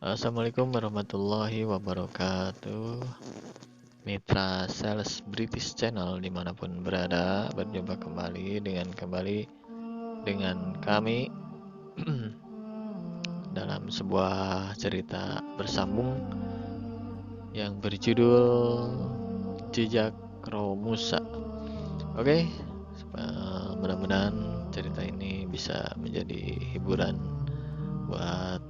Assalamualaikum warahmatullahi wabarakatuh. Mitra Sales British Channel dimanapun berada, berjumpa kembali dengan kami dalam sebuah cerita bersambung yang berjudul Jejak Roh Musa. Oke, mudah-mudahan cerita ini bisa menjadi hiburan buat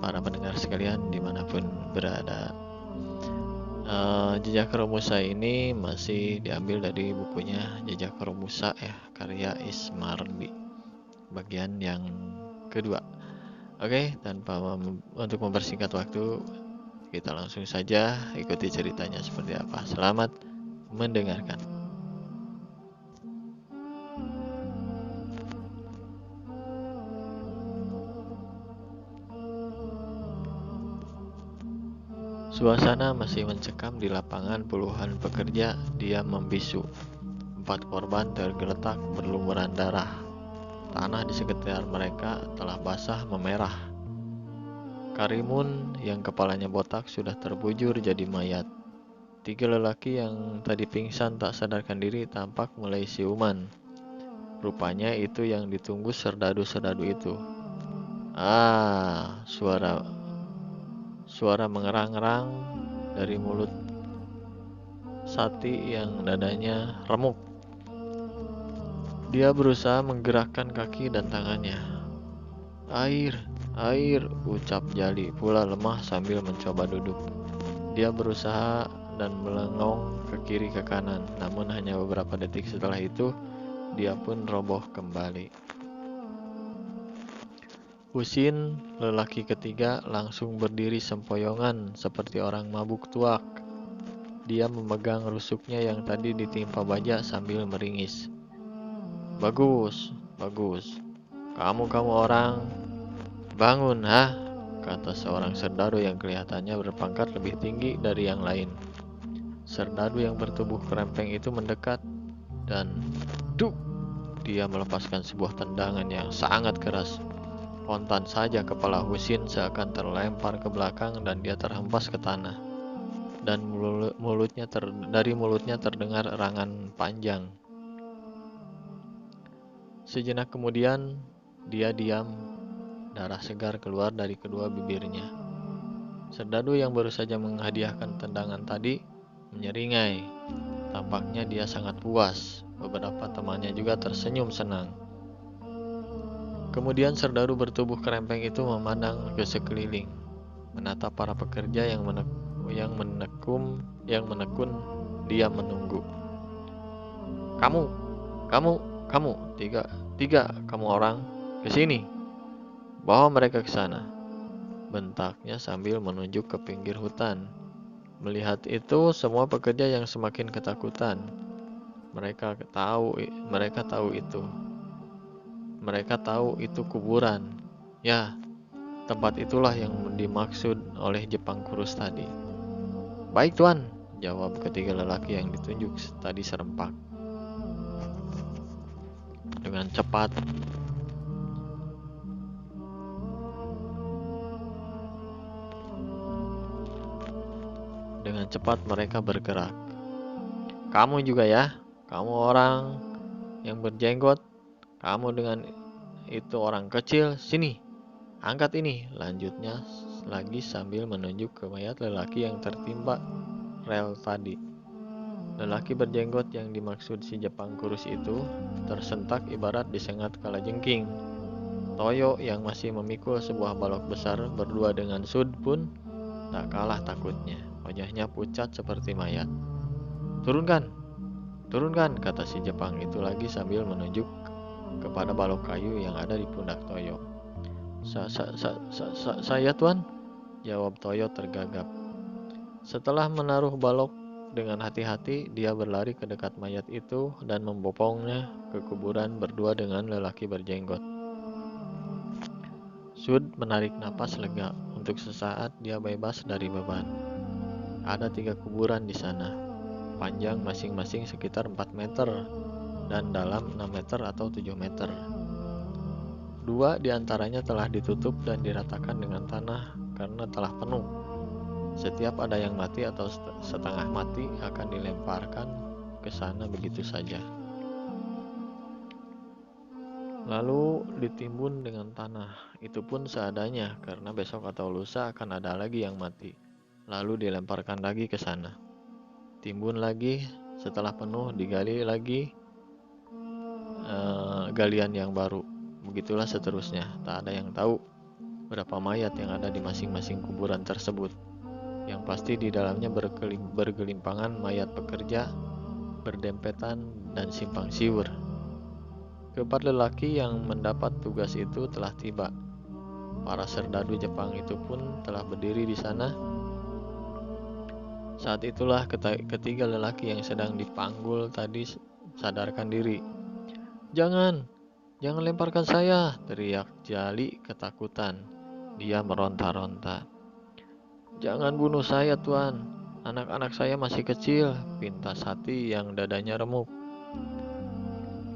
para pendengar sekalian dimanapun berada. Jejak Roh Musa ini masih diambil dari bukunya Jejak Roh Musa ya, karya Ismardi, bagian yang kedua. Oke, untuk mempersingkat waktu, kita langsung saja ikuti ceritanya seperti apa. Selamat mendengarkan. Suasana masih mencekam di lapangan. Puluhan pekerja diam membisu. 4 korban tergeletak berlumuran darah. Tanah di sekitar mereka telah basah memerah. Karimun yang kepalanya botak sudah terbujur jadi mayat. 3 lelaki yang tadi pingsan tak sadarkan diri tampak mulai siuman. Rupanya itu yang ditunggu serdadu-serdadu itu. Suara mengerang-erang dari mulut Sati yang dadanya remuk. Dia berusaha menggerakkan kaki dan tangannya. Air, ucap Jali pula lemah sambil mencoba duduk. Dia berusaha dan melengong ke kiri ke kanan, namun hanya beberapa detik setelah itu, dia pun roboh kembali. Husin, lelaki ketiga, langsung berdiri sempoyongan seperti orang mabuk tuak. Dia memegang rusuknya yang tadi ditimpa baja sambil meringis. Bagus. Kamu orang, bangun, ha? Kata seorang serdadu yang kelihatannya berpangkat lebih tinggi dari yang lain. Serdadu yang bertubuh kerempeng itu mendekat dan duk! Dia melepaskan sebuah tendangan yang sangat keras. Spontan saja kepala Husin seakan terlempar ke belakang dan dia terhempas ke tanah. Dan dari mulutnya terdengar erangan panjang. Sejenak kemudian dia diam. Darah segar keluar dari kedua bibirnya. Serdadu yang baru saja menghadiahkan tendangan tadi menyeringai. Tampaknya dia sangat puas. Beberapa temannya juga tersenyum senang. Kemudian serdadu bertubuh kerempeng itu memandang ke sekeliling, menatap para pekerja yang menekun diam menunggu. Kamu, tiga kamu orang, ke sini. Bawa mereka ke sana, bentaknya sambil menunjuk ke pinggir hutan. Melihat itu, semua pekerja yang semakin ketakutan. Mereka tahu itu kuburan. Ya, tempat itulah yang dimaksud oleh Jepang kurus tadi. Baik tuan, jawab ketiga lelaki yang ditunjuk tadi serempak. Dengan cepat mereka bergerak. Kamu juga ya, kamu orang yang berjenggot. Kamu dengan itu orang kecil, sini, angkat ini, lanjutnya lagi sambil menunjuk ke mayat lelaki yang tertimpa rel tadi. Lelaki berjenggot yang dimaksud si Jepang kurus itu tersentak ibarat disengat kalajengking. Toyo yang masih memikul sebuah balok besar berdua dengan Sud pun tak kalah takutnya. Wajahnya pucat seperti mayat. Turunkan, kata si Jepang itu lagi sambil menunjuk kepada balok kayu yang ada di pundak Toyo. Saya tuan, jawab Toyo tergagap. Setelah menaruh balok dengan hati-hati, dia berlari ke dekat mayat itu dan membopongnya ke kuburan berdua dengan lelaki berjenggot. Sud menarik napas lega. Untuk sesaat dia bebas dari beban. Ada 3 kuburan di sana. Panjang masing-masing sekitar 4 meter dan dalam 6 meter atau 7 meter. 2 Dua di antaranya telah ditutup dan diratakan dengan tanah karena telah penuh. Setiap ada yang mati atau setengah mati akan dilemparkan ke sana begitu saja. Lalu ditimbun dengan tanah, itu pun seadanya karena besok atau lusa akan ada lagi yang mati. Lalu dilemparkan lagi ke sana. Timbun lagi, setelah penuh digali lagi galian yang baru. Begitulah seterusnya. Tak ada yang tahu berapa mayat yang ada di masing-masing kuburan tersebut. Yang pasti di dalamnya bergelimpangan mayat pekerja, berdempetan dan simpang siur. Keempat lelaki yang mendapat tugas itu telah tiba. Para serdadu Jepang itu pun telah berdiri di sana. Saat itulah ketiga lelaki yang sedang dipanggul tadi sadarkan diri. Jangan lemparkan saya, teriak Jali ketakutan. Dia meronta-ronta. Jangan bunuh saya, Tuan. Anak-anak saya masih kecil, pintas hati yang dadanya remuk.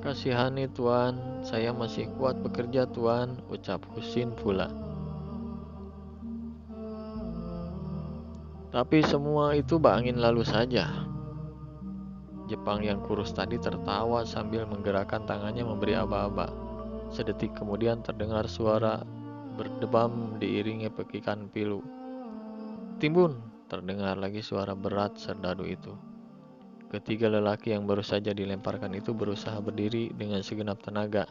Kasihani Tuan, saya masih kuat bekerja Tuan, ucap Husin pula. Tapi semua itu angin lalu saja. Jepang yang kurus tadi tertawa sambil menggerakkan tangannya memberi aba-aba. Sedetik kemudian terdengar suara berdebam diiringi pekikan pilu. Timbun, terdengar lagi suara berat serdadu itu. Ketiga lelaki yang baru saja dilemparkan itu berusaha berdiri dengan segenap tenaga.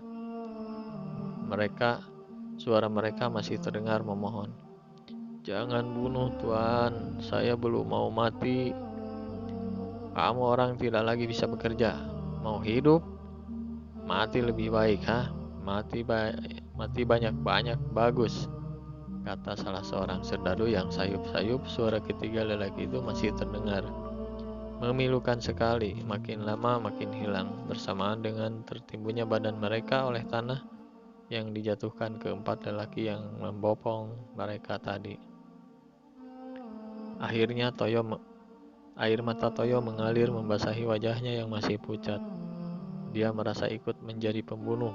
Suara mereka masih terdengar memohon. Jangan bunuh Tuan, saya belum mau mati. Kamu orang tidak lagi bisa bekerja. Mau hidup? Mati lebih baik, Mati banyak-banyak bagus, kata salah seorang serdadu yang sayup-sayup. Suara ketiga lelaki itu masih terdengar. Memilukan sekali, makin lama makin hilang, bersamaan dengan tertimbunnya badan mereka oleh tanah yang dijatuhkan keempat lelaki yang membopong mereka tadi. Akhirnya air mata Toyo mengalir membasahi wajahnya yang masih pucat. Dia merasa ikut menjadi pembunuh,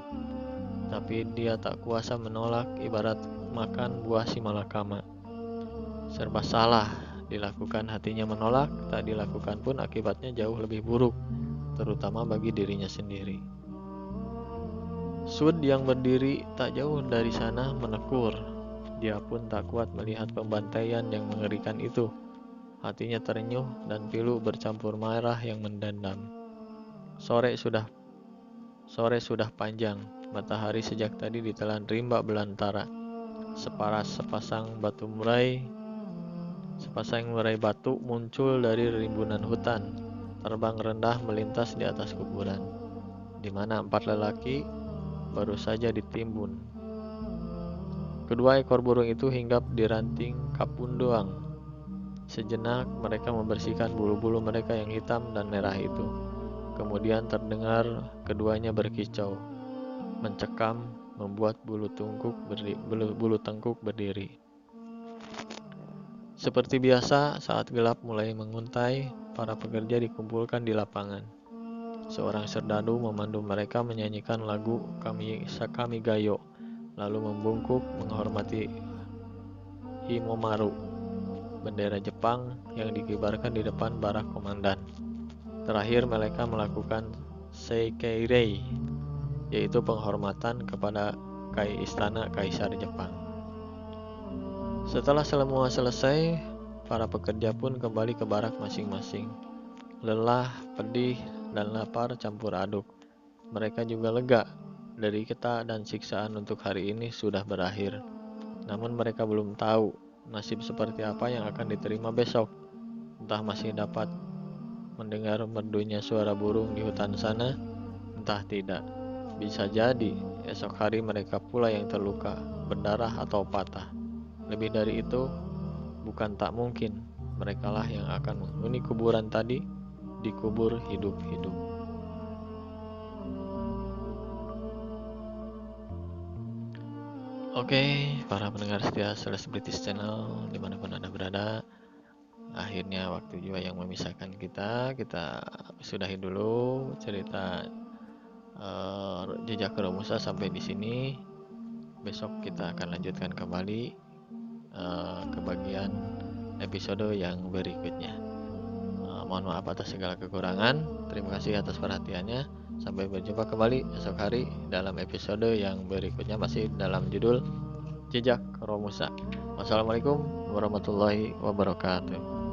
tapi dia tak kuasa menolak, ibarat makan buah si malakama. Serba salah dilakukan hatinya menolak, tak dilakukan pun akibatnya jauh lebih buruk, terutama bagi dirinya sendiri. Sud yang berdiri tak jauh dari sana menekur. Dia pun tak kuat melihat pembantaian yang mengerikan itu. Hatinya terenyuh dan pilu bercampur marah yang mendendam. Sore sudah panjang. Matahari sejak tadi ditelan rimba belantara. Sepasang murai batu muncul dari rimbunan hutan, terbang rendah melintas di atas kuburan, di mana 4 lelaki baru saja ditimbun. Kedua ekor burung itu hinggap di ranting kapundoang. Sejenak mereka membersihkan bulu-bulu mereka yang hitam dan merah itu. Kemudian terdengar keduanya berkicau, mencekam, membuat bulu tengkuk berdiri. Seperti biasa, saat gelap mulai menguntai, para pekerja dikumpulkan di lapangan. Seorang serdadu memandu mereka menyanyikan lagu Kamigayo, lalu membungkuk menghormati Himomaru, bendera Jepang yang dikibarkan di depan barak komandan. Terakhir mereka melakukan Seikeirei, yaitu penghormatan kepada istana Kaisar Jepang. Setelah semua selesai, para pekerja pun kembali ke barak masing-masing. Lelah, pedih, dan lapar campur aduk. Mereka juga lega. Derita dan siksaan untuk hari ini sudah berakhir. Namun mereka belum tahu nasib seperti apa yang akan diterima besok. Entah masih dapat mendengar merdunya suara burung di hutan sana, entah tidak. Bisa jadi esok hari mereka pula yang terluka, berdarah atau patah. Lebih dari itu, bukan tak mungkin merekalah yang akan menghuni kuburan tadi, dikubur hidup-hidup. Oke, para pendengar setia Celeste British Channel dimanapun Anda berada, akhirnya waktu juga yang memisahkan kita sudahi dulu cerita Jejak Romusa sampai di sini. besok kita akan lanjutkan kembali ke bagian episode yang berikutnya. Mohon maaf atas segala kekurangan. Terima kasih atas perhatiannya. Sampai berjumpa kembali esok hari dalam episode yang berikutnya, masih dalam judul Jejak Roh Musa. Wassalamualaikum warahmatullahi wabarakatuh.